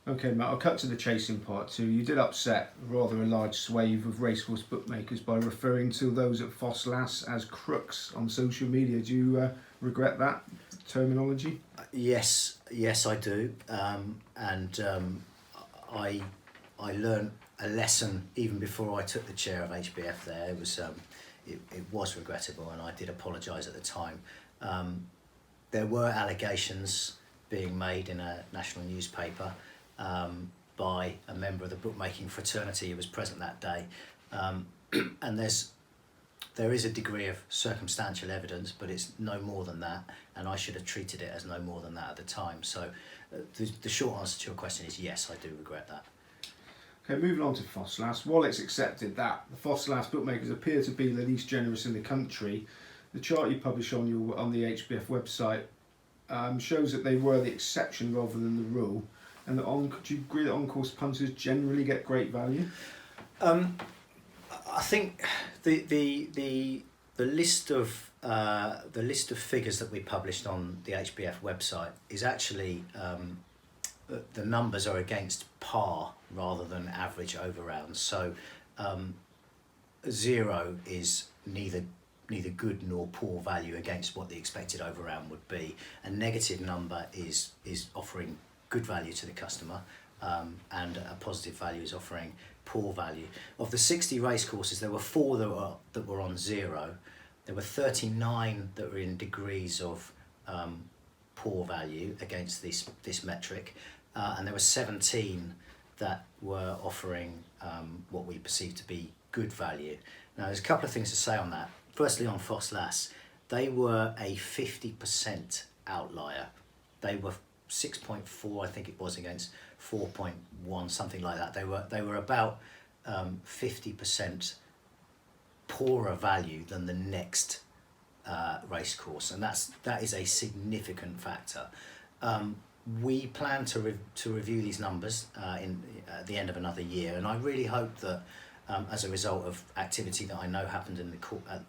Okay, Matt, I'll cut to the chase in part two. You did upset rather a large swathe of racehorse bookmakers by referring to those at Foss-Lass as crooks on social media. Do you regret that terminology? Yes, I do, and I learned a lesson even before I took the chair of HBF. There, it was regrettable, and I did apologise at the time. There were allegations being made in a national newspaper by a member of the bookmaking fraternity who was present that day, and there is a degree of circumstantial evidence, but it's no more than that, and I should have treated it as no more than that at the time. So the short answer to your question is yes, I do regret that. Okay, moving on to Foss-Lass. While it's accepted that the Foss-Lass bookmakers appear to be the least generous in the country, the chart you publish on the HBF website shows that they were the exception rather than the rule, and that could you agree that on-course punters generally get great value? I think the list of figures that we published on the HBF website is actually the numbers are against par rather than average over rounds. So 0 is neither good nor poor value against what the expected over round would be. A negative number is offering good value to the customer, and a positive value is offering poor value. Of the 60 race courses, there were 4 that were on 0. There were 39 that were in degrees of poor value against this metric, and there were 17 that were offering what we perceive to be good value. Now, there's a couple of things to say on that. Firstly, on Foss-Lass, they were a 50% outlier. They were 6.4, I think it was, against 4.1, something like that. They were about 50% poorer value than the next race course, and that is a significant factor. We plan to review these numbers at the end of another year, and I really hope that as a result of activity that I know happened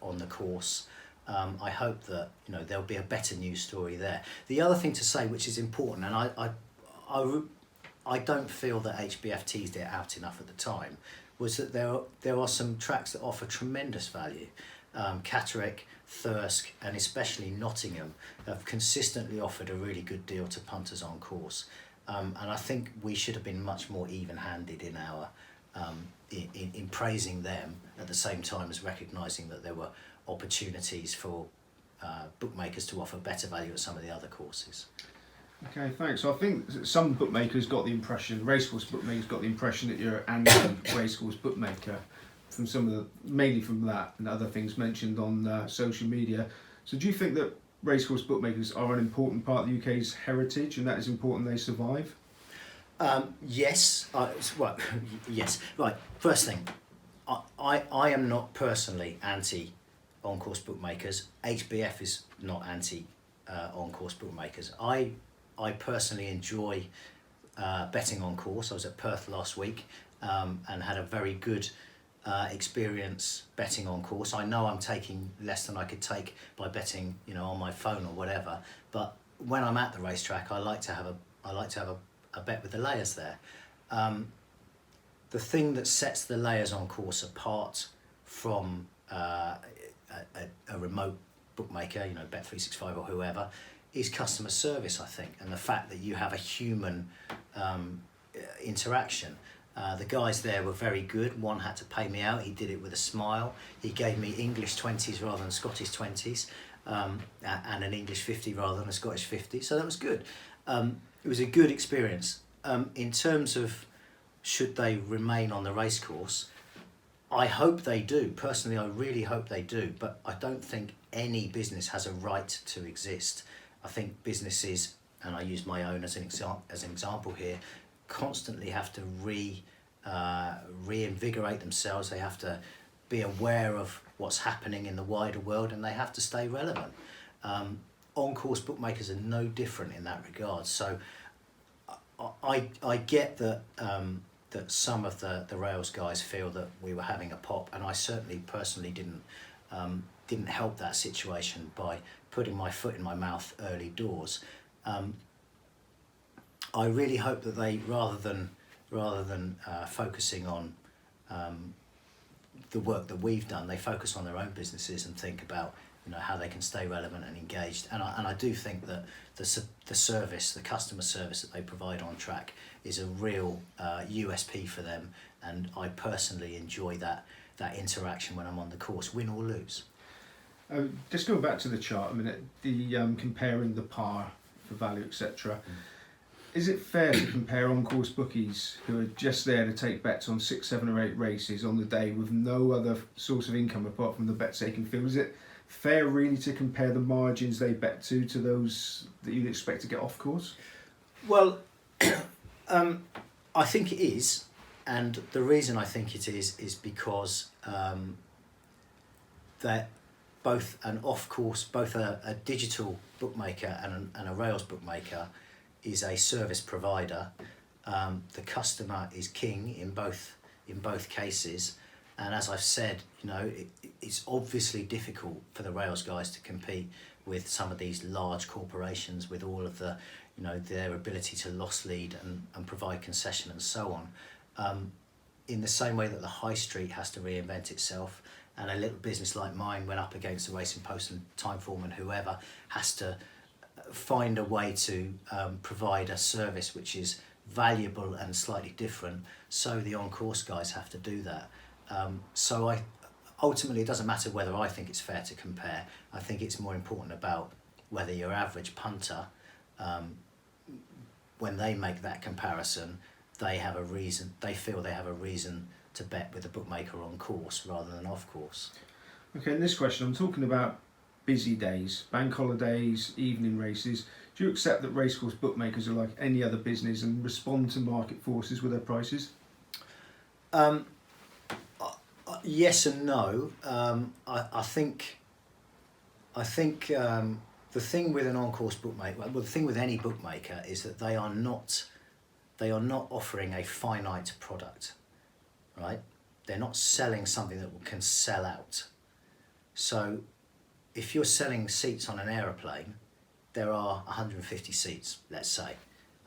on the course, I hope that there'll be a better news story there. The other thing to say, which is important, and I don't feel that HBF teased it out enough at the time, was that there are some tracks that offer tremendous value. Catterick, Thirsk, and especially Nottingham have consistently offered a really good deal to punters on course, and I think we should have been much more even-handed in our in praising them at the same time as recognising that there were opportunities for bookmakers to offer better value at some of the other courses. Okay, thanks. So I think some bookmakers got the impression, racehorse bookmakers got the impression that you're an anti-racehorse bookmaker from mainly from that and other things mentioned on social media. So do you think that racehorse bookmakers are an important part of the UK's heritage, and that is important they survive? Yes. Yes. Right. First thing, I am not personally anti on-course bookmakers. HBF is not anti on-course bookmakers. I personally enjoy betting on course. I was at Perth last week and had a very good experience betting on course. I know I'm taking less than I could take by betting, on my phone or whatever. But when I'm at the racetrack, I like to have a bet with the layers there. The thing that sets the layers on course apart from a remote bookmaker, Bet365 or whoever, is customer service, I think, and the fact that you have a human interaction. The guys there were very good. One had to pay me out. He did it with a smile. He gave me English 20s rather than Scottish 20s, and an English 50 rather than a Scottish 50. So that was good. It was a good experience. In terms of should they remain on the racecourse, I hope they do. Personally, I really hope they do. But I don't think any business has a right to exist. I think businesses, and I use my own as an example here, constantly have to reinvigorate themselves. They have to be aware of what's happening in the wider world, and they have to stay relevant. On-course bookmakers are no different in that regard. So I get that that some of the rails guys feel that we were having a pop, and I certainly personally didn't help that situation by putting my foot in my mouth early doors. I really hope that they, rather than focusing on the work that we've done, they focus on their own businesses and think about, you know, how they can stay relevant and engaged. And I do think that the service, the customer service that they provide on track, is a real USP for them. And I personally enjoy that interaction when I'm on the course, win or lose. Just going back to the chart a minute, the comparing the par for value, etc. Is it fair to compare on-course bookies who are just there to take bets on 6, 7 or 8 races on the day with no other source of income apart from the bets they can fill? Is it fair really to compare the margins they bet to those that you'd expect to get off course? Well, I think it is, and the reason I think it is because that both an off-course, both a digital bookmaker and a rails bookmaker is a service provider. The customer is king in both cases, and as I've said, you know, it's obviously difficult for the rails guys to compete with some of these large corporations with all of the, you know, their ability to loss lead and provide concession and so on. In the same way that the high street has to reinvent itself, and a little business like mine went up against the Racing Post and Timeform and whoever has to find a way to provide a service which is valuable and slightly different, so the on-course guys have to do that. So ultimately it doesn't matter whether I think it's fair to compare. I think it's more important about whether your average punter, when they make that comparison, they feel they have a reason to bet with a bookmaker on course rather than off course. Okay, in this question I'm talking about busy days, bank holidays, evening races. Do you accept that racecourse bookmakers are like any other business and respond to market forces with their prices? Yes and no. I think the thing with an on-course bookmaker, well, the thing with any bookmaker is that they are not offering a finite product, right? They're not selling something that can sell out. So if you're selling seats on an aeroplane, there are 150 seats, let's say,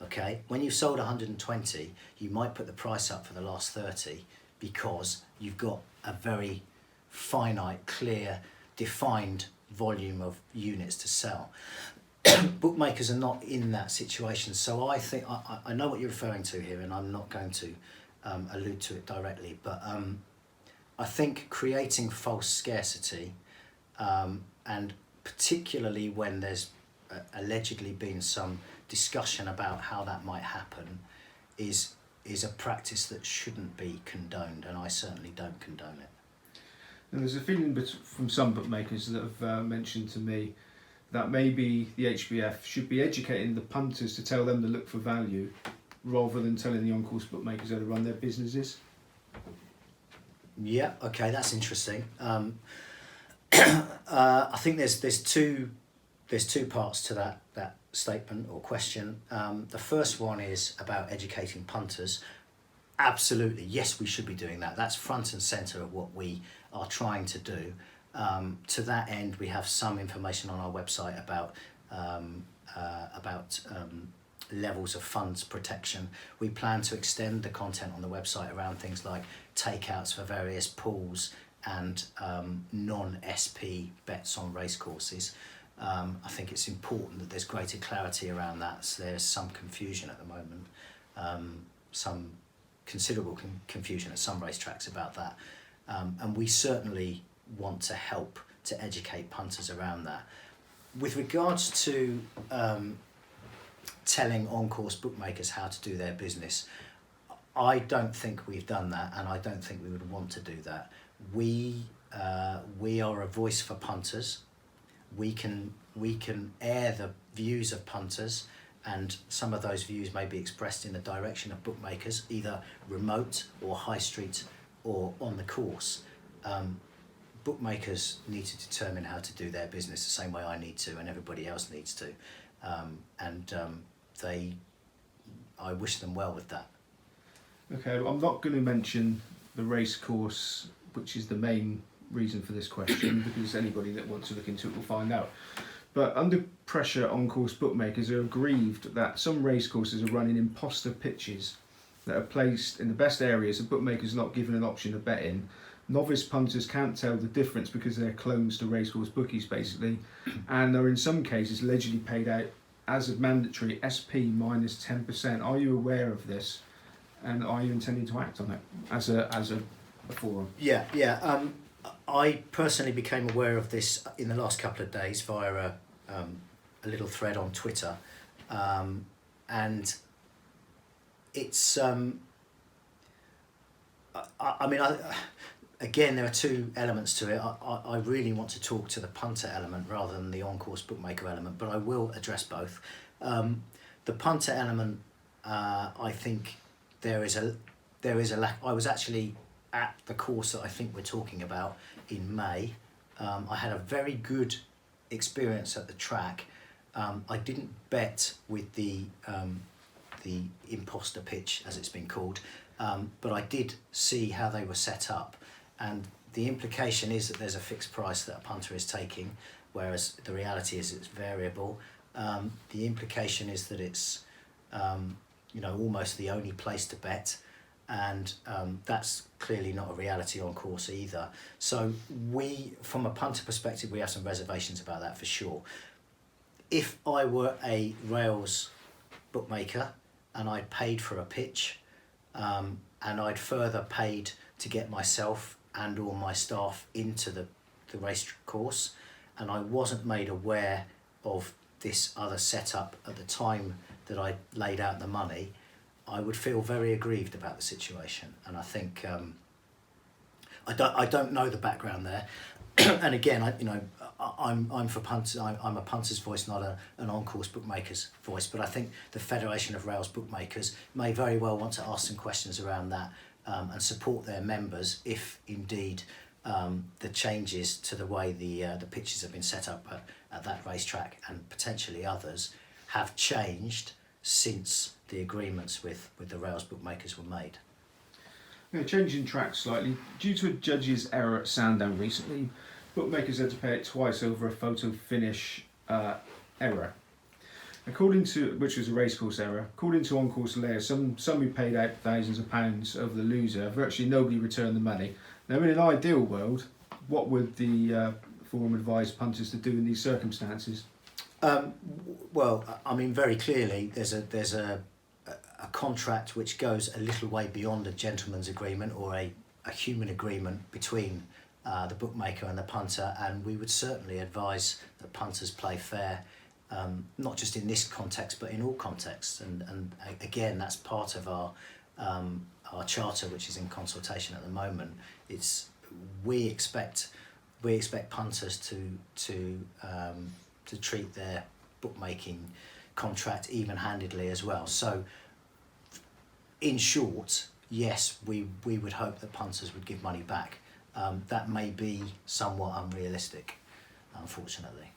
okay? When you've sold 120, you might put the price up for the last 30 because you've got a very finite, clear, defined volume of units to sell. Bookmakers are not in that situation, so I think I know what you're referring to here, and I'm not going to allude to it directly, but I think creating false scarcity, and particularly when there's allegedly been some discussion about how that might happen, is a practice that shouldn't be condoned, and I certainly don't condone it. And there's a feeling from some bookmakers that have mentioned to me that maybe the HBF should be educating the punters to tell them to look for value rather than telling the on-course bookmakers how to run their businesses. Yeah, okay, that's interesting. I think there's two parts to that statement or question. The first one is about educating punters. Absolutely, yes, we should be doing that. That's front and centre of what we are trying to do. To that end, we have some information on our website about levels of funds protection. We plan to extend the content on the website around things like takeouts for various pools and non-SP bets on racecourses. I think it's important that there's greater clarity around that. So there's some confusion at the moment, some considerable confusion at some racetracks about that. And we certainly want to help to educate punters around that. With regards to telling on-course bookmakers how to do their business, I don't think we've done that, and I don't think we would want to do that. We are a voice for punters. We can air the views of punters, and some of those views may be expressed in the direction of bookmakers, either remote or high street or on the course. Bookmakers need to determine how to do their business the same way I need to and everybody else needs to. I wish them well with that. Okay, well, I'm not going to mention the race course, which is the main reason for this question, because anybody that wants to look into it will find out. But under pressure, on-course bookmakers are aggrieved that some racecourses are running imposter pitches that are placed in the best areas and bookmakers not given an option to bet in. Novice punters can't tell the difference because they're clones to racecourse bookies, basically, and are in some cases allegedly paid out as a mandatory SP minus 10%. Are you aware of this, and are you intending to act on it as a forum? Yeah. I personally became aware of this in the last couple of days via a little thread on Twitter, and it's again, there are two elements to it. I really want to talk to the punter element rather than the on-course bookmaker element, but I will address both. The punter element, I think there is a lack. I was actually at the course that I think we're talking about in May. I had a very good experience at the track. I didn't bet with the imposter pitch, as it's been called, but I did see how they were set up, and the implication is that there's a fixed price that a punter is taking, whereas the reality is it's variable. The implication is that it's almost the only place to bet, and that's clearly not a reality on course either. So from a punter perspective, we have some reservations about that for sure. If I were a rails bookmaker and I'd paid for a pitch, and I'd further paid to get myself and or my staff into the race course, and I wasn't made aware of this other setup at the time that I laid out the money, I would feel very aggrieved about the situation. And I think I don't know the background there, and again, I'm for punters. I'm a punter's voice, not an on-course bookmaker's voice. But I think the Federation of Rails Bookmakers may very well want to ask some questions around that, and support their members if indeed the changes to the way the pitches have been set up at that racetrack and potentially others have changed since the agreements with the rails bookmakers were made. Yeah, changing track slightly. Due to a judge's error at Sandown recently, bookmakers had to pay it twice over a photo finish error. Which was a racecourse error. According to on-course layers, some who paid out thousands of pounds over the loser, virtually nobody returned the money. Now, in an ideal world, what would the forum advise punters to do in these circumstances? Well, I mean, very clearly, there's a contract which goes a little way beyond a gentleman's agreement or a human agreement between the bookmaker and the punter, and we would certainly advise that punters play fair, not just in this context but in all contexts, and again, that's part of our charter, which is in consultation at the moment. We expect punters to treat their bookmaking contract even-handedly as well. So in short, yes, we would hope that punters would give money back. That may be somewhat unrealistic, unfortunately.